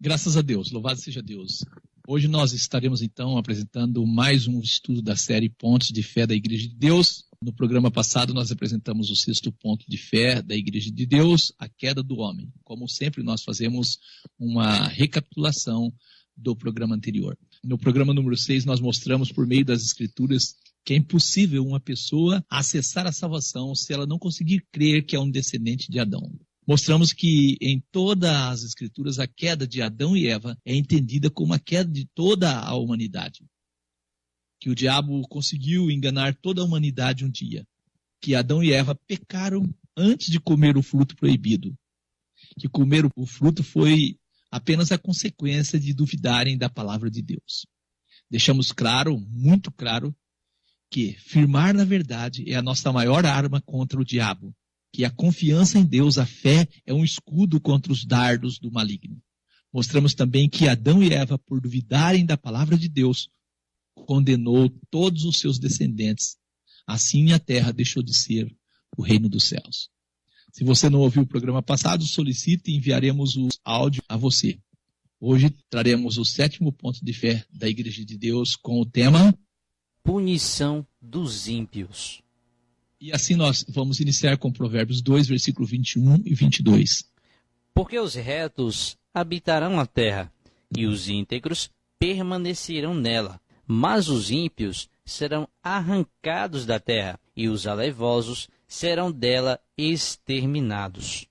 Graças a Deus, louvado seja Deus. Hoje nós estaremos então apresentando mais um estudo da série Pontos de Fé da Igreja de Deus. No programa passado nós apresentamos o 6º ponto de fé da Igreja de Deus, a queda do homem. Como sempre nós fazemos uma recapitulação do programa anterior. No programa número 6 nós mostramos por meio das Escrituras que é impossível uma pessoa acessar a salvação se ela não conseguir crer que é um descendente de Adão. Mostramos que em todas as Escrituras a queda de Adão e Eva é entendida como a queda de toda a humanidade. Que o diabo conseguiu enganar toda a humanidade um dia. Que Adão e Eva pecaram antes de comer o fruto proibido. Que comer o fruto foi apenas a consequência de duvidarem da palavra de Deus. Deixamos claro, muito claro, que firmar na verdade é a nossa maior arma contra o diabo. Que a confiança em Deus, a fé, é um escudo contra os dardos do maligno. Mostramos também que Adão e Eva, por duvidarem da palavra de Deus, condenou todos os seus descendentes. Assim a terra deixou de ser o reino dos céus. Se você não ouviu o programa passado, solicite e enviaremos o áudio a você. Hoje traremos o 7º ponto de fé da Igreja de Deus com o tema Punição dos ímpios. E assim nós vamos iniciar com Provérbios 2, versículo 21 e 22. Porque os retos habitarão a terra, e os íntegros permanecerão nela. Mas os ímpios serão arrancados da terra, e os alaivosos serão dela exterminados.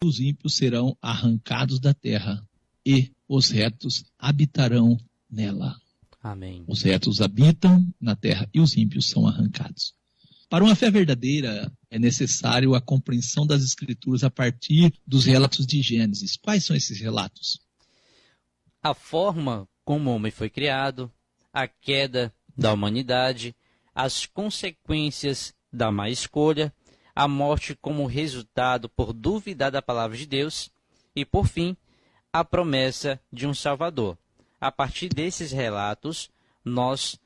Os ímpios serão arrancados da terra, e os retos habitarão nela. Amém. Os retos habitam na terra, e os ímpios são arrancados. Para uma fé verdadeira, é necessário a compreensão das Escrituras a partir dos relatos de Gênesis. Quais são esses relatos? A forma como o homem foi criado, a queda da humanidade, as consequências da má escolha, a morte como resultado por duvidar da palavra de Deus e, por fim, a promessa de um Salvador. A partir desses relatos, nós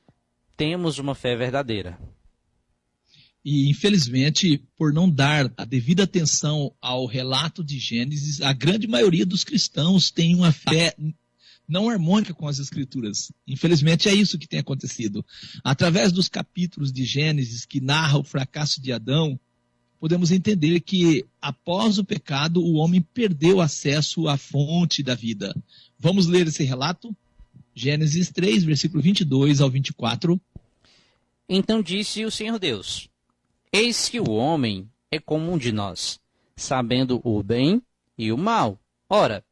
temos uma fé verdadeira. E, infelizmente, por não dar a devida atenção ao relato de Gênesis, a grande maioria dos cristãos tem uma fé não harmônica com as Escrituras. Infelizmente, é isso que tem acontecido. Através dos capítulos de Gênesis que narra o fracasso de Adão, podemos entender que, após o pecado, o homem perdeu acesso à fonte da vida. Vamos ler esse relato? Gênesis 3, versículo 22 ao 24. Então disse o Senhor Deus: Eis que o homem é como um de nós, sabendo o bem e o mal. Ora,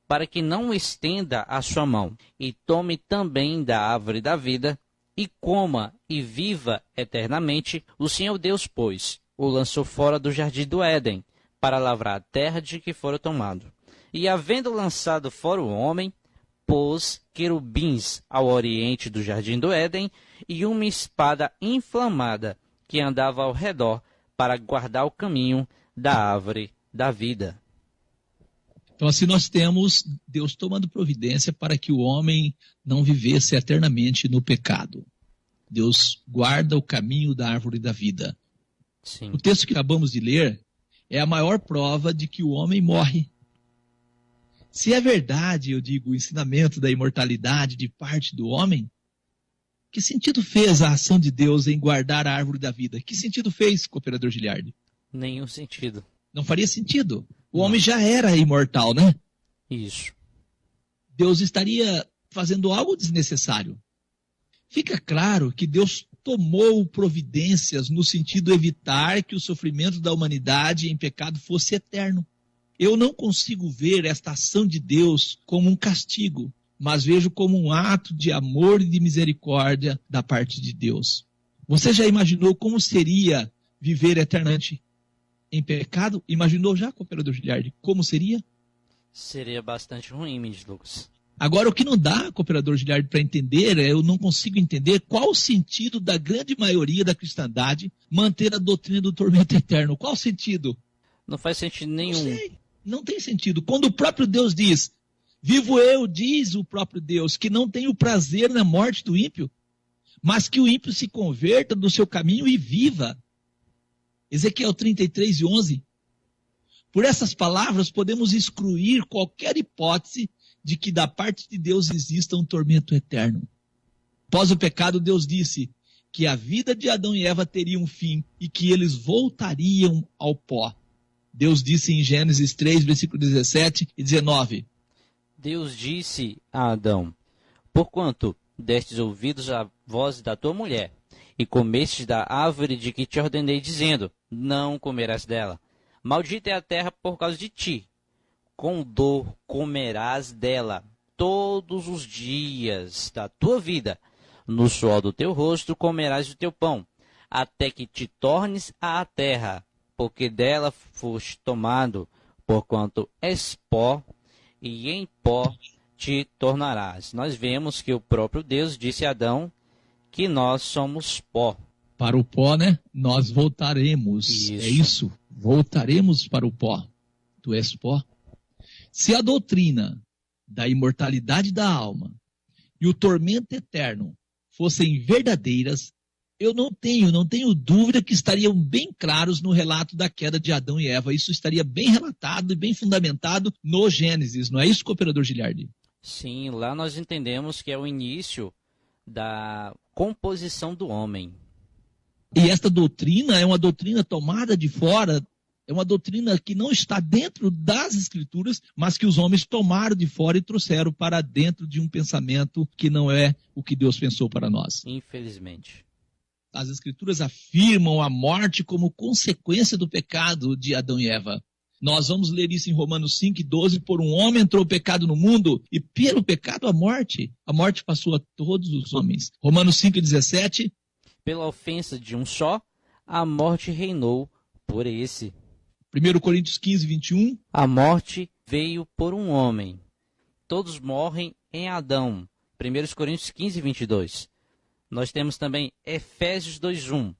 para que não estenda a sua mão, e tome também da árvore da vida, e coma e viva eternamente, o Senhor Deus, pois, o lançou fora do jardim do Éden, para lavrar a terra de que fora tomado. E havendo lançado fora o homem, pôs querubins ao oriente do jardim do Éden, e uma espada inflamada, que andava ao redor para guardar o caminho da árvore da vida. Então assim nós temos Deus tomando providência para que o homem não vivesse eternamente no pecado. Deus guarda o caminho da árvore da vida. Sim. O texto que acabamos de ler é a maior prova de que o homem morre. Se é verdade, eu digo, o ensinamento da imortalidade de parte do homem, que sentido fez a ação de Deus em guardar a árvore da vida? Que sentido fez, cooperador Giliardi? Nenhum sentido. Não faria sentido. O homem já era imortal, né? Isso. Deus estaria fazendo algo desnecessário. Fica claro que Deus tomou providências no sentido de evitar que o sofrimento da humanidade em pecado fosse eterno. Eu não consigo ver esta ação de Deus como um castigo, mas vejo como um ato de amor e de misericórdia da parte de Deus. Você já imaginou como seria viver eternamente em pecado? Imaginou já, cooperador Giliardi, como seria? Seria bastante ruim, Mendes Lucas. Agora, o que não dá, cooperador Giliardi, para entender, eu não consigo entender qual o sentido da grande maioria da cristandade manter a doutrina do tormento eterno. Qual o sentido? Não faz sentido nenhum. Não sei, não tem sentido. Quando o próprio Deus diz: vivo eu, diz o próprio Deus, que não tenho prazer na morte do ímpio, mas que o ímpio se converta do seu caminho e viva. Ezequiel 33:11. Por essas palavras, podemos excluir qualquer hipótese de que da parte de Deus exista um tormento eterno. Após o pecado, Deus disse que a vida de Adão e Eva teria um fim e que eles voltariam ao pó. Deus disse em Gênesis 3, versículo 17 e 19. Deus disse a Adão: porquanto destes ouvidos à voz da tua mulher, e comestes da árvore de que te ordenei, dizendo: não comerás dela. Maldita é a terra por causa de ti. Com dor comerás dela todos os dias da tua vida. No suor do teu rosto comerás o teu pão, até que te tornes à terra, porque dela foste tomado, porquanto és pó, e em pó te tornarás. Nós vemos que o próprio Deus disse a Adão que nós somos pó. Para o pó, né? Nós voltaremos. Isso. É isso. Voltaremos para o pó. Tu és pó. Se a doutrina da imortalidade da alma e o tormento eterno fossem verdadeiras, eu não tenho dúvida que estariam bem claros no relato da queda de Adão e Eva. Isso estaria bem relatado e bem fundamentado no Gênesis. Não é isso, cooperador Giliardi? Sim, lá nós entendemos que é o início da composição do homem. E esta doutrina é uma doutrina tomada de fora, é uma doutrina que não está dentro das Escrituras, mas que os homens tomaram de fora e trouxeram para dentro de um pensamento que não é o que Deus pensou para nós. Infelizmente. As Escrituras afirmam a morte como consequência do pecado de Adão e Eva. Nós vamos ler isso em Romanos 5:12, por um homem entrou o pecado no mundo, e pelo pecado a morte passou a todos os homens. Romanos 5:17. Pela ofensa de um só, a morte reinou por esse. 1 Coríntios 15:21. A morte veio por um homem. Todos morrem em Adão. 1 Coríntios 15:22. Nós temos também Efésios 2:1.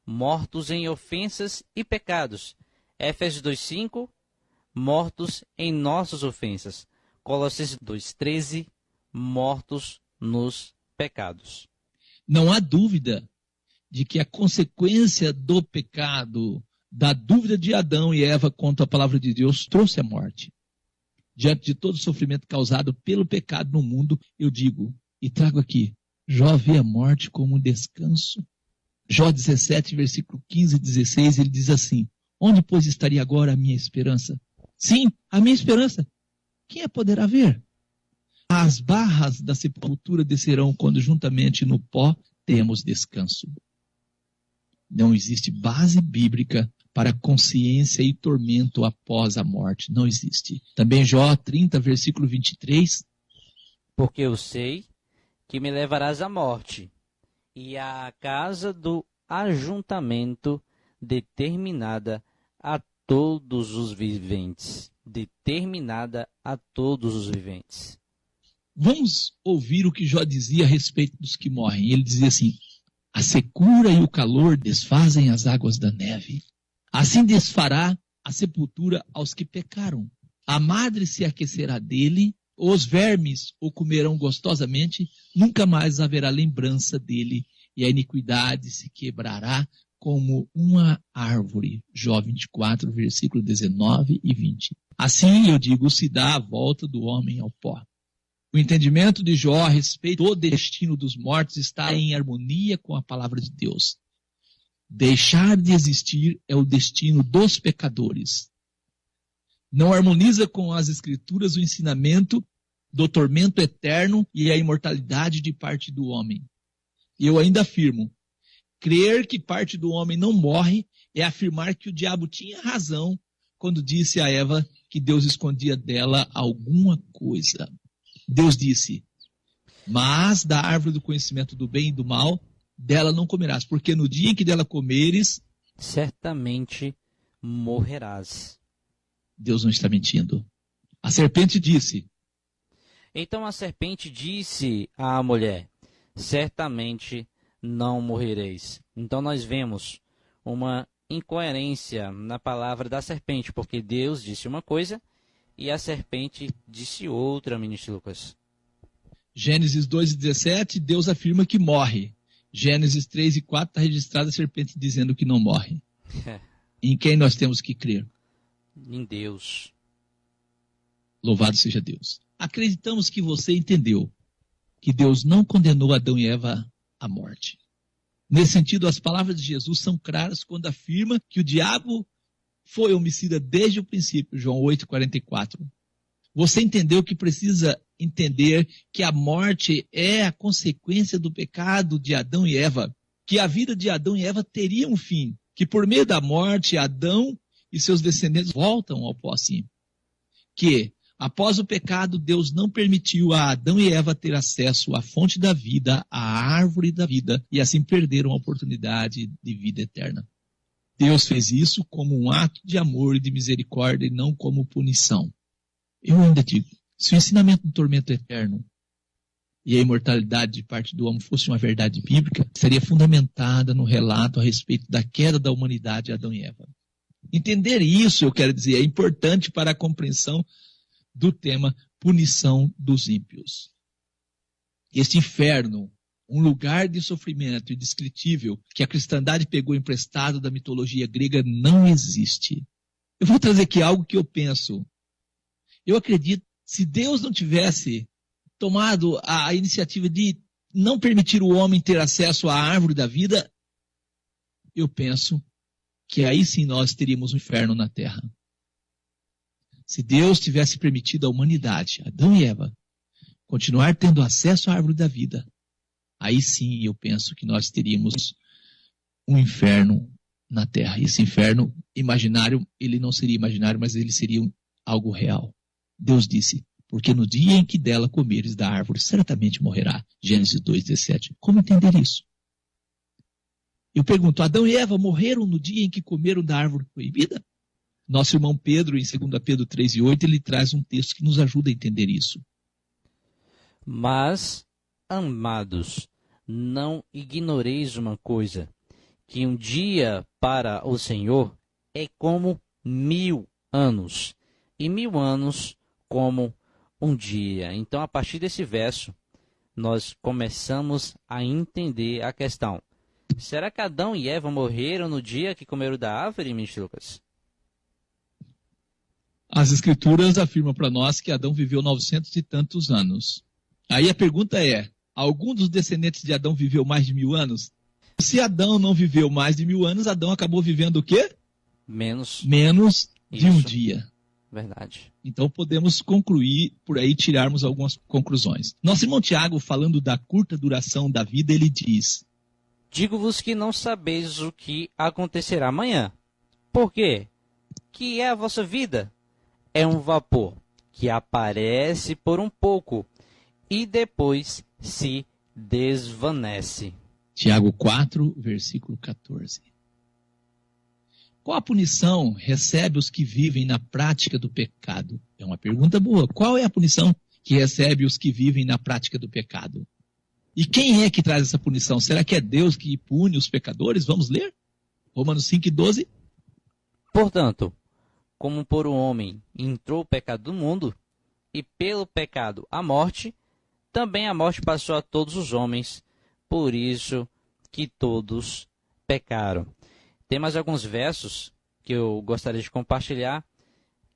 Mortos em ofensas e pecados. Efésios 2:5. Mortos em nossas ofensas. Colossenses 2:13. Mortos nos pecados. Não há dúvida de que a consequência do pecado, da dúvida de Adão e Eva quanto à palavra de Deus, trouxe a morte. Diante de todo o sofrimento causado pelo pecado no mundo, eu digo e trago aqui: Jó vê a morte como um descanso. Jó 17, versículo 15 e 16, ele diz assim: onde, pois, estaria agora a minha esperança? Sim, a minha esperança. Quem a poderá ver? As barras da sepultura descerão quando juntamente no pó temos descanso. Não existe base bíblica para consciência e tormento após a morte. Não existe. Também Jó 30, versículo 23. Porque eu sei que me levarás à morte, e à casa do ajuntamento determinada a todos os viventes. Determinada a todos os viventes. Vamos ouvir o que Jó dizia a respeito dos que morrem. Ele dizia assim: a secura e o calor desfazem as águas da neve. Assim desfará a sepultura aos que pecaram. A madre se aquecerá dele, os vermes o comerão gostosamente, nunca mais haverá lembrança dele, e a iniquidade se quebrará como uma árvore. Jó 24, versículo 19 e 20. Assim, eu digo, se dá a volta do homem ao pó. O entendimento de Jó a respeito do destino dos mortos está em harmonia com a palavra de Deus. Deixar de existir é o destino dos pecadores. Não harmoniza com as Escrituras o ensinamento do tormento eterno e a imortalidade de parte do homem. E eu ainda afirmo, crer que parte do homem não morre é afirmar que o diabo tinha razão quando disse a Eva que Deus escondia dela alguma coisa. Deus disse: mas da árvore do conhecimento do bem e do mal, dela não comerás, porque no dia em que dela comeres, certamente morrerás. Deus não está mentindo. A serpente disse. Então a serpente disse à mulher: certamente não morrereis. Então nós vemos uma incoerência na palavra da serpente, porque Deus disse uma coisa e a serpente disse outra, ministro Lucas. Gênesis 2:17, Deus afirma que morre. Gênesis 3:4 está registrada a serpente dizendo que não morre. Em quem nós temos que crer? em Deus. Louvado seja Deus. Acreditamos que você entendeu que Deus não condenou Adão e Eva à morte. Nesse sentido, as palavras de Jesus são claras quando afirma que o diabo foi homicida desde o princípio, João 8,44. Você entendeu que precisa entender que a morte é a consequência do pecado de Adão e Eva, que a vida de Adão e Eva teria um fim, que por meio da morte, Adão e seus descendentes voltam ao pó sim. Que, após o pecado, Deus não permitiu a Adão e Eva ter acesso à fonte da vida, à árvore da vida, e assim perderam a oportunidade de vida eterna. Deus fez isso como um ato de amor e de misericórdia e não como punição. Eu ainda digo, se o ensinamento do tormento eterno e a imortalidade de parte do homem fosse uma verdade bíblica, seria fundamentada no relato a respeito da queda da humanidade, Adão e Eva. Entender isso, eu quero dizer, é importante para a compreensão do tema punição dos ímpios. Este inferno, um lugar de sofrimento indescritível que a cristandade pegou emprestado da mitologia grega, não existe. Eu vou trazer aqui algo que eu penso. Eu acredito, se Deus não tivesse tomado a iniciativa de não permitir o homem ter acesso à árvore da vida, eu penso que aí sim nós teríamos um inferno na terra. Se Deus tivesse permitido à humanidade, Adão e Eva, continuar tendo acesso à árvore da vida, aí sim eu penso que nós teríamos um inferno na terra. Esse inferno imaginário, ele não seria imaginário, mas ele seria algo real. Deus disse, porque no dia em que dela comeres da árvore, certamente morrerá. Gênesis 2,17. Como entender isso? Eu pergunto, Adão e Eva morreram no dia em que comeram da árvore proibida? Nosso irmão Pedro, em 2 Pedro 3,8, ele traz um texto que nos ajuda a entender isso. Mas, amados, não ignoreis uma coisa, que um dia para o Senhor é como 1000 anos, e 1000 anos como um dia. Então, a partir desse verso, nós começamos a entender a questão. Será que Adão e Eva morreram no dia que comeram da árvore, ministro Lucas? As escrituras afirmam para nós que Adão viveu 900 e tantos anos. Aí a pergunta é, algum dos descendentes de Adão viveu mais de 1000 anos? Se Adão não viveu mais de 1000 anos, Adão acabou vivendo o quê? Menos de um dia. Verdade. Então podemos concluir, por aí tirarmos algumas conclusões. Nosso irmão Tiago, falando da curta duração da vida, ele diz: digo-vos que não sabeis o que acontecerá amanhã. Por quê? Que é a vossa vida? É um vapor que aparece por um pouco e depois se desvanece. Tiago 4, versículo 14. Qual a punição recebe os que vivem na prática do pecado? É uma pergunta boa. Qual é a punição que recebe os que vivem na prática do pecado? E quem é que traz essa punição? Será que é Deus que pune os pecadores? Vamos ler? Romanos 5,12. Portanto, como por um homem entrou o pecado do mundo, e pelo pecado a morte, também a morte passou a todos os homens, por isso que todos pecaram. Tem mais alguns versos que eu gostaria de compartilhar,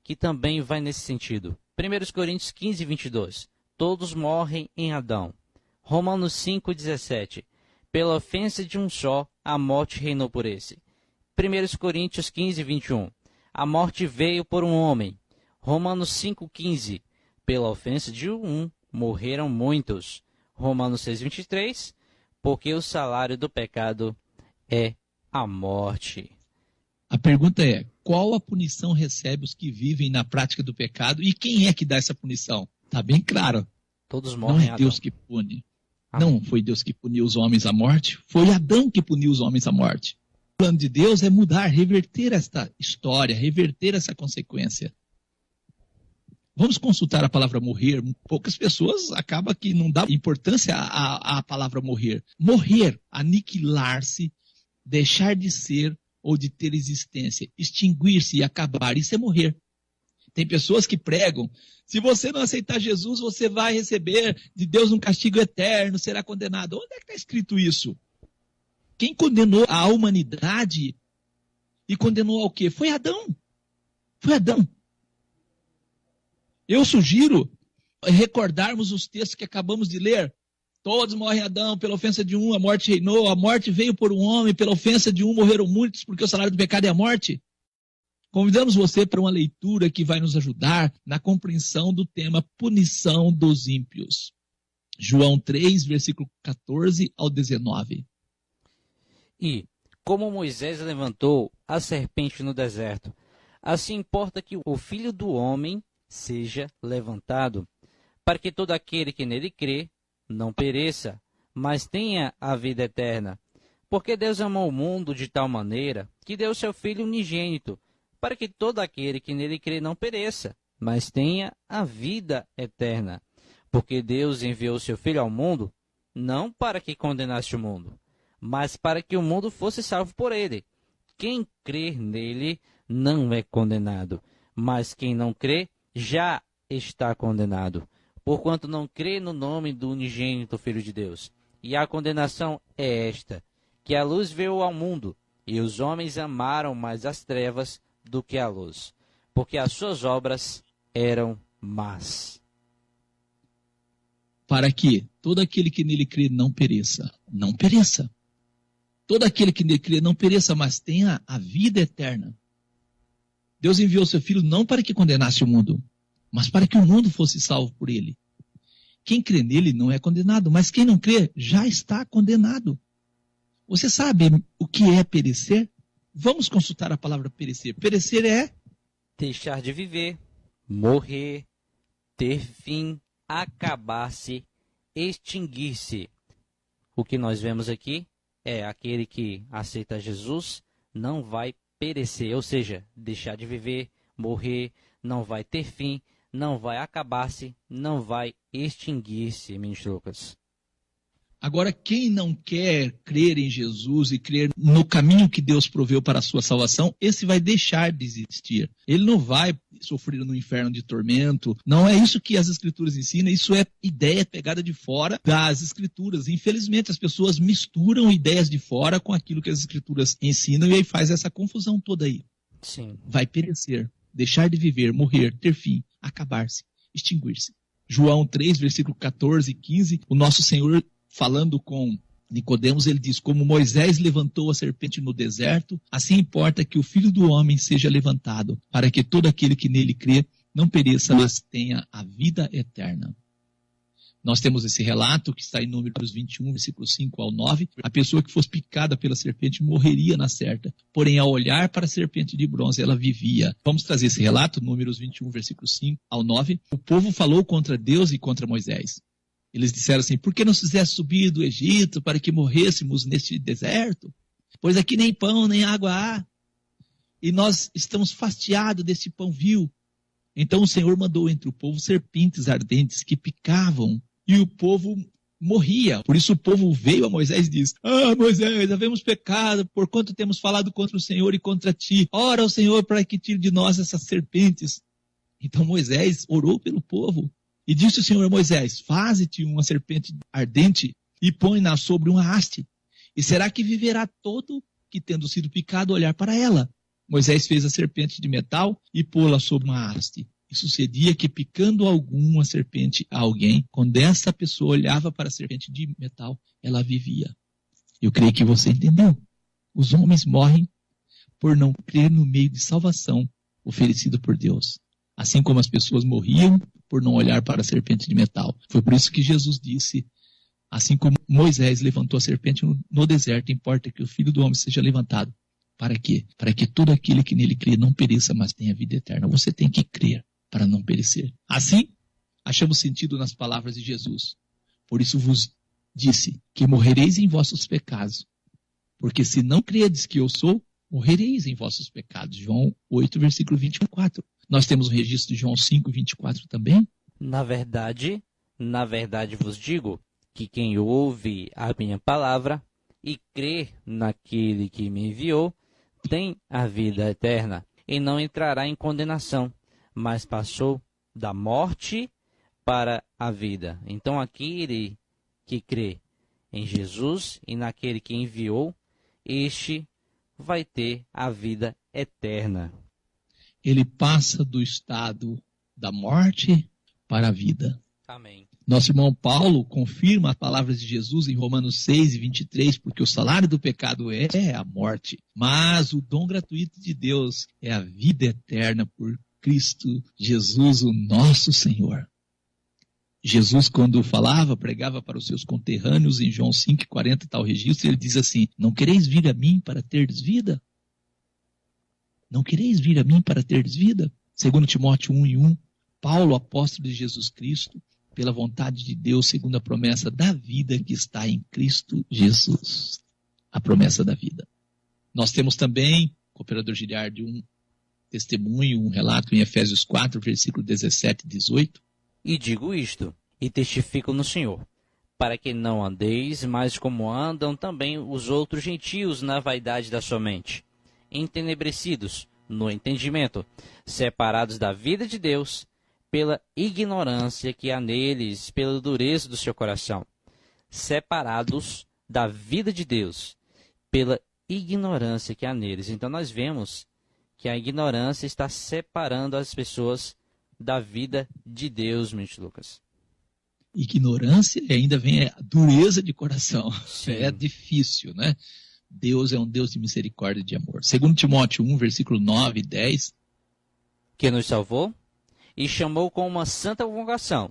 que também vai nesse sentido. 1 Coríntios 15, 22. Todos morrem em Adão. Romanos 5, 17. Pela ofensa de um só, a morte reinou por esse. 1 Coríntios 15, 21. A morte veio por um homem. Romanos 5, 15. Pela ofensa de um, morreram muitos. Romanos 6, 23. Porque o salário do pecado é a morte. A pergunta é, qual a punição recebe os que vivem na prática do pecado e quem é que dá essa punição? Está bem claro. Todos morrem. Não é Deus que pune. Não foi Deus que puniu os homens à morte, foi Adão que puniu os homens à morte. O plano de Deus é mudar, reverter esta história, reverter essa consequência. Vamos consultar a palavra morrer. Poucas pessoas acabam que não dão importância à palavra morrer. Morrer, aniquilar-se, deixar de ser ou de ter existência, extinguir-se e acabar, isso é morrer. Tem pessoas que pregam, se você não aceitar Jesus, você vai receber de Deus um castigo eterno, será condenado. Onde é que está escrito isso? Quem condenou a humanidade e condenou ao quê? Foi Adão. Foi Adão. Eu sugiro recordarmos os textos que acabamos de ler. Todos morrem em Adão, pela ofensa de um, a morte reinou. A morte veio por um homem, pela ofensa de um morreram muitos, porque o salário do pecado é a morte. Convidamos você para uma leitura que vai nos ajudar na compreensão do tema punição dos ímpios. João 3, versículo 14 ao 19. E, como Moisés levantou a serpente no deserto, assim importa que o Filho do Homem seja levantado, para que todo aquele que nele crê não pereça, mas tenha a vida eterna. Porque Deus amou o mundo de tal maneira que deu seu Filho unigênito, para que todo aquele que nele crê não pereça, mas tenha a vida eterna. Porque Deus enviou seu Filho ao mundo, não para que condenasse o mundo, mas para que o mundo fosse salvo por ele. Quem crer nele não é condenado, mas quem não crê já está condenado, porquanto não crê no nome do unigênito Filho de Deus. E a condenação é esta, que a luz veio ao mundo, e os homens amaram mais as trevas do que a luz, porque as suas obras eram más. Para que todo aquele que nele crê não pereça. Não pereça. Todo aquele que nele crê não pereça, mas tenha a vida eterna. Deus enviou seu Filho não para que condenasse o mundo, mas para que o mundo fosse salvo por ele. Quem crê nele não é condenado, mas quem não crê já está condenado. Você sabe o que é perecer? Vamos consultar a palavra perecer. Perecer é deixar de viver, morrer, ter fim, acabar-se, extinguir-se. O que nós vemos aqui é aquele que aceita Jesus não vai perecer, ou seja, deixar de viver, morrer, não vai ter fim, não vai acabar-se, não vai extinguir-se, ministro Lucas. Agora, quem não quer crer em Jesus e crer no caminho que Deus proveu para a sua salvação, esse vai deixar de existir. Ele não vai sofrer no inferno de tormento. Não é isso que as Escrituras ensinam, isso é ideia pegada de fora das Escrituras. Infelizmente, as pessoas misturam ideias de fora com aquilo que as Escrituras ensinam e aí faz essa confusão toda aí. Sim. Vai perecer, deixar de viver, morrer, ter fim, acabar-se, extinguir-se. João 3, versículo 14 e 15, o nosso Senhor, falando com Nicodemos, ele diz: como Moisés levantou a serpente no deserto, assim importa que o Filho do Homem seja levantado, para que todo aquele que nele crê não pereça, mas tenha a vida eterna. Nós temos esse relato que está em Números 21, versículos 5 ao 9. A pessoa que fosse picada pela serpente morreria na certa, porém ao olhar para a serpente de bronze ela vivia. Vamos trazer esse relato, Números 21, versículos 5 ao 9. O povo falou contra Deus e contra Moisés. Eles disseram assim: por que nos fizeste subir do Egito para que morrêssemos neste deserto? Pois aqui nem pão nem água há, e nós estamos fastiados desse pão vil. Então o Senhor mandou entre o povo serpentes ardentes que picavam, e o povo morria. Por isso o povo veio a Moisés e disse: ah, Moisés, havemos pecado, porquanto temos falado contra o Senhor e contra ti. Ora ao Senhor para que tire de nós essas serpentes. Então Moisés orou pelo povo. E disse o Senhor a Moisés: faze-te uma serpente ardente e põe-na sobre uma haste. E será que viverá todo que, tendo sido picado, olhar para ela? Moisés fez a serpente de metal e pô-la sobre uma haste. E sucedia que, picando alguma serpente a alguém, quando essa pessoa olhava para a serpente de metal, ela vivia. Eu creio que você entendeu. Os homens morrem por não crer no meio de salvação oferecido por Deus. Assim como as pessoas morriam por não olhar para a serpente de metal. Foi por isso que Jesus disse: assim como Moisés levantou a serpente no deserto, importa que o Filho do Homem seja levantado. Para quê? Para que todo aquele que nele crê não pereça, mas tenha vida eterna. Você tem que crer para não perecer. Assim, achamos sentido nas palavras de Jesus. Por isso vos disse que morrereis em vossos pecados. Porque se não credes que eu sou, morrereis em vossos pecados. João 8, versículo 24. Nós temos o registro de João 5, 24 também. Na verdade vos digo que quem ouve a minha palavra e crê naquele que me enviou, tem a vida eterna e não entrará em condenação, mas passou da morte para a vida. Então aquele que crê em Jesus e naquele que enviou, este vai ter a vida eterna. ele passa do estado da morte para a vida. Amém. Nosso irmão Paulo confirma as palavras de Jesus em Romanos 6:23, porque o salário do pecado é a morte, mas o dom gratuito de Deus é a vida eterna por Cristo Jesus, o nosso Senhor. Jesus, quando pregava para os seus conterrâneos em João 5:40, tal registro, ele diz assim: não quereis vir a mim para terdes vida? Não quereis vir a mim para terdes vida? 2 Timóteo 1:1, Paulo, apóstolo de Jesus Cristo, pela vontade de Deus, segundo a promessa da vida que está em Cristo Jesus. A promessa da vida. Nós temos também, cooperador Giliardi, um testemunho, um relato em Efésios 4, versículo 17 e 18. E digo isto, e testifico no Senhor, para que não andeis mais como andam também os outros gentios na vaidade da sua mente, entenebrecidos no entendimento, separados da vida de Deus, pela ignorância que há neles, pela dureza do seu coração. Separados da vida de Deus, pela ignorância que há neles. Então nós vemos que a ignorância está separando as pessoas da vida de Deus, mente Lucas. Ignorância e ainda vem a dureza de coração. Sim. É difícil, né? Deus é um Deus de misericórdia e de amor. 2 Timóteo 1, versículo 9 e 10. Que nos salvou e chamou com uma santa vocação,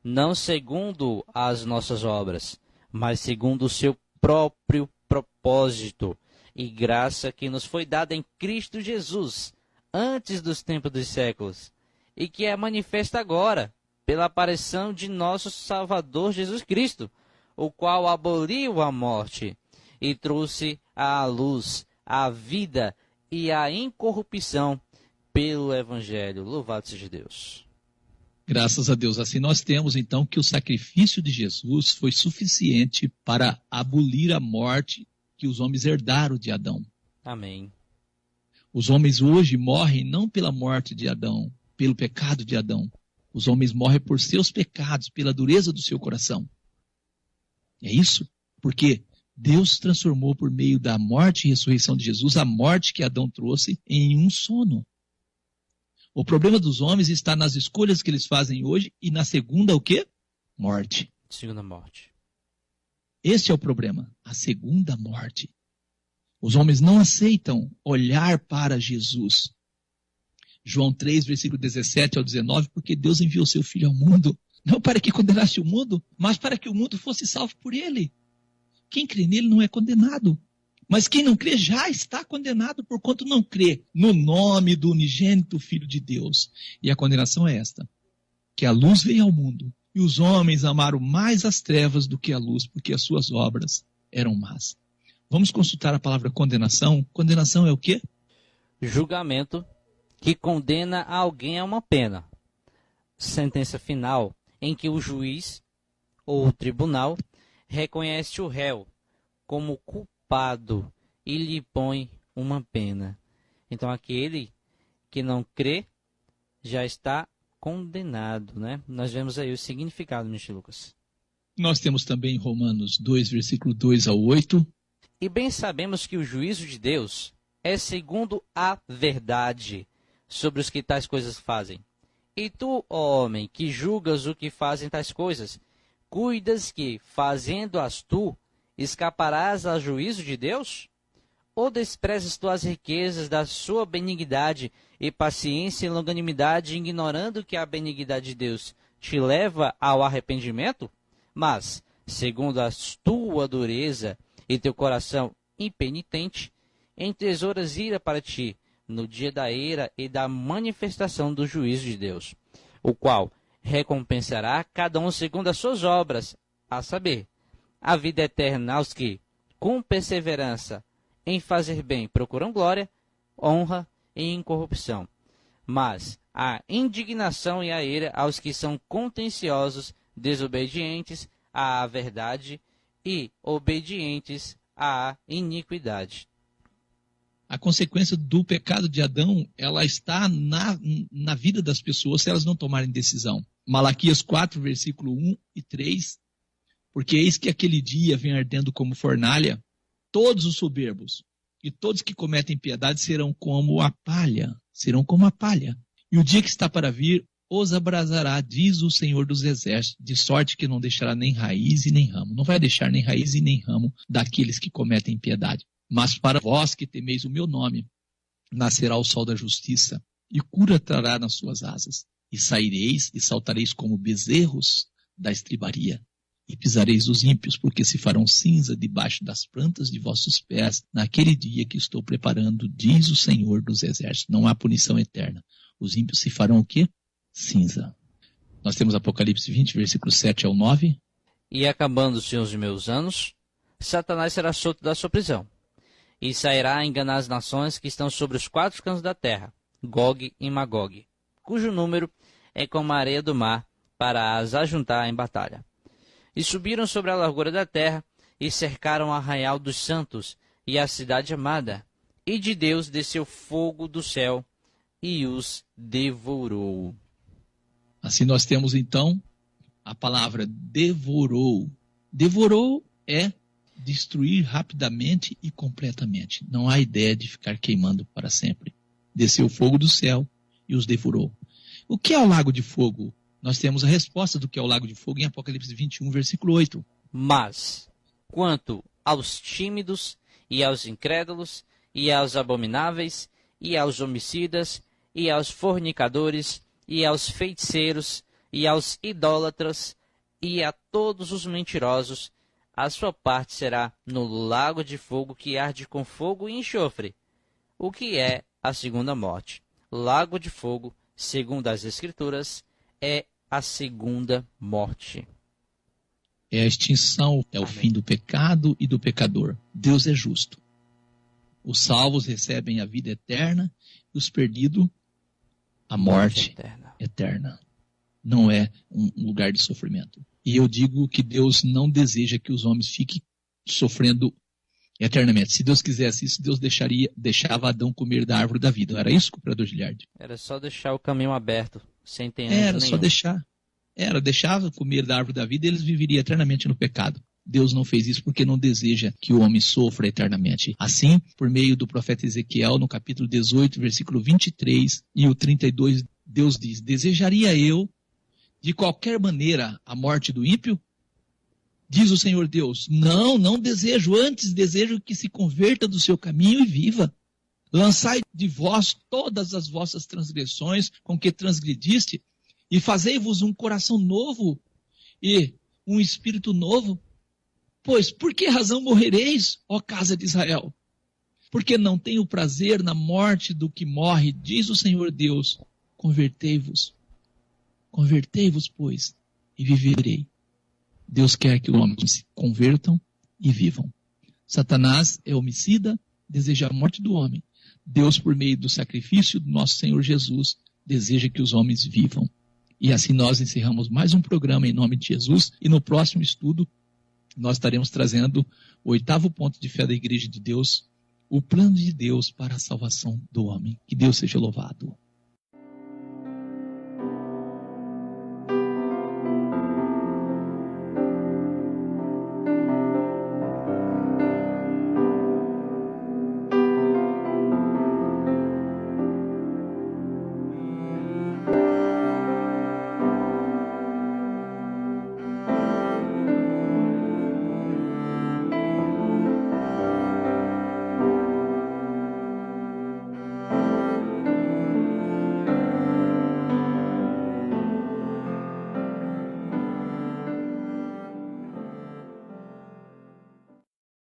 não segundo as nossas obras, mas segundo o seu próprio propósito e graça que nos foi dada em Cristo Jesus, antes dos tempos dos séculos, e que é manifesta agora, pela aparição de nosso Salvador Jesus Cristo, o qual aboliu a morte e trouxe à luz a vida e a incorrupção pelo Evangelho. Louvado seja Deus. Graças a Deus. Assim nós temos então que o sacrifício de Jesus foi suficiente para abolir a morte que os homens herdaram de Adão. Amém. Os homens hoje morrem não pela morte de Adão, pelo pecado de Adão. Os homens morrem por seus pecados, pela dureza do seu coração. É isso? Porque Deus transformou por meio da morte e ressurreição de Jesus a morte que Adão trouxe em um sono. O problema dos homens está nas escolhas que eles fazem hoje e na segunda o quê? Morte. Segunda morte. Esse é o problema, a segunda morte. Os homens não aceitam olhar para Jesus. João 3, versículo 17 ao 19, porque Deus enviou seu Filho ao mundo, não para que condenasse o mundo, mas para que o mundo fosse salvo por ele. Quem crê nele não é condenado. Mas quem não crê já está condenado, porquanto não crê no nome do unigênito Filho de Deus. E a condenação é esta, que a luz veio ao mundo, e os homens amaram mais as trevas do que a luz, porque as suas obras eram más. Vamos consultar a palavra condenação. Condenação é o quê? Julgamento que condena alguém a uma pena. Sentença final em que o juiz ou o tribunal reconhece o réu como culpado e lhe põe uma pena. Então aquele que não crê já está condenado, né? Nós vemos aí o significado, Mr. Lucas. Nós temos também Romanos 2, versículo 2 ao 8. E bem sabemos que o juízo de Deus é segundo a verdade sobre os que tais coisas fazem. E tu, ó homem, que julgas o que fazem tais coisas, cuidas que, fazendo-as tu, escaparás ao juízo de Deus? Ou desprezas tu as riquezas da sua benignidade e paciência e longanimidade, ignorando que a benignidade de Deus te leva ao arrependimento? Mas, segundo a tua dureza e teu coração impenitente, entesouras ira para ti no dia da ira e da manifestação do juízo de Deus, o qual recompensará cada um segundo as suas obras, a saber, a vida eterna aos que, com perseverança em fazer bem, procuram glória, honra e incorrupção, mas a indignação e a ira aos que são contenciosos, desobedientes à verdade e obedientes à iniquidade. A consequência do pecado de Adão, ela está na vida das pessoas se elas não tomarem decisão. Malaquias 4, versículo 1 e 3. Porque eis que aquele dia vem ardendo como fornalha, todos os soberbos e todos que cometem impiedade serão como a palha, E o dia que está para vir os abrasará, diz o Senhor dos Exércitos, de sorte que não deixará nem raiz e nem ramo. Não vai deixar nem raiz e nem ramo daqueles que cometem impiedade. Mas para vós que temeis o meu nome, nascerá o sol da justiça, e cura trará nas suas asas. E saireis e saltareis como bezerros da estribaria. E pisareis os ímpios, porque se farão cinza debaixo das plantas de vossos pés, naquele dia que estou preparando, diz o Senhor dos Exércitos. Não há punição eterna. Os ímpios se farão o quê? Cinza. Nós temos Apocalipse 20, versículos 7 ao 9. E acabando-se os meus anos, Satanás será solto da sua prisão, e sairá a enganar as nações que estão sobre os quatro cantos da terra, Gog e Magog, cujo número é como a areia do mar, para as ajuntar em batalha. E subiram sobre a largura da terra, e cercaram o arraial dos santos, e a cidade amada. E de Deus desceu fogo do céu, e os devorou. Assim nós temos então a palavra devorou. Devorou é destruir rapidamente e completamente. Não há ideia de ficar queimando para sempre. Desceu fogo do céu e os devorou. O que é o lago de fogo? Nós temos a resposta do que é o lago de fogo em Apocalipse 21, versículo 8. Mas, quanto aos tímidos, e aos incrédulos, e aos abomináveis, e aos homicidas, e aos fornicadores, e aos feiticeiros, e aos idólatras, e a todos os mentirosos, a sua parte será no lago de fogo que arde com fogo e enxofre, o que é a segunda morte. Lago de fogo, segundo as Escrituras, é a segunda morte. É a extinção, é o fim do pecado e do pecador. Deus é justo. Os salvos recebem a vida eterna e os perdidos a morte eterna. Não é um lugar de sofrimento. E eu digo que Deus não deseja que os homens fiquem sofrendo eternamente. Se Deus quisesse isso, Deus deixava Adão comer da árvore da vida. Não era isso, cooperador Giliardi? Era só deixar o caminho aberto, sem ter Era só deixar. Deixava comer da árvore da vida e eles viveriam eternamente no pecado. Deus não fez isso porque não deseja que o homem sofra eternamente. Assim, por meio do profeta Ezequiel, no capítulo 18, versículo 23 e o 32, Deus diz: desejaria eu, de qualquer maneira, a morte do ímpio? Diz o Senhor Deus: não desejo, antes desejo que se converta do seu caminho e viva. Lançai de vós todas as vossas transgressões com que transgrediste, e fazei-vos um coração novo e um espírito novo. Pois, por que razão morrereis, ó casa de Israel? Porque não tenho prazer na morte do que morre, diz o Senhor Deus. Convertei-vos, pois, e viverei. Deus quer que os homens se convertam e vivam. Satanás é homicida, deseja a morte do homem. Deus, por meio do sacrifício do nosso Senhor Jesus, deseja que os homens vivam. E assim nós encerramos mais um programa em nome de Jesus. E no próximo estudo, nós estaremos trazendo o 8º ponto de fé da Igreja de Deus, o plano de Deus para a salvação do homem. Que Deus seja louvado.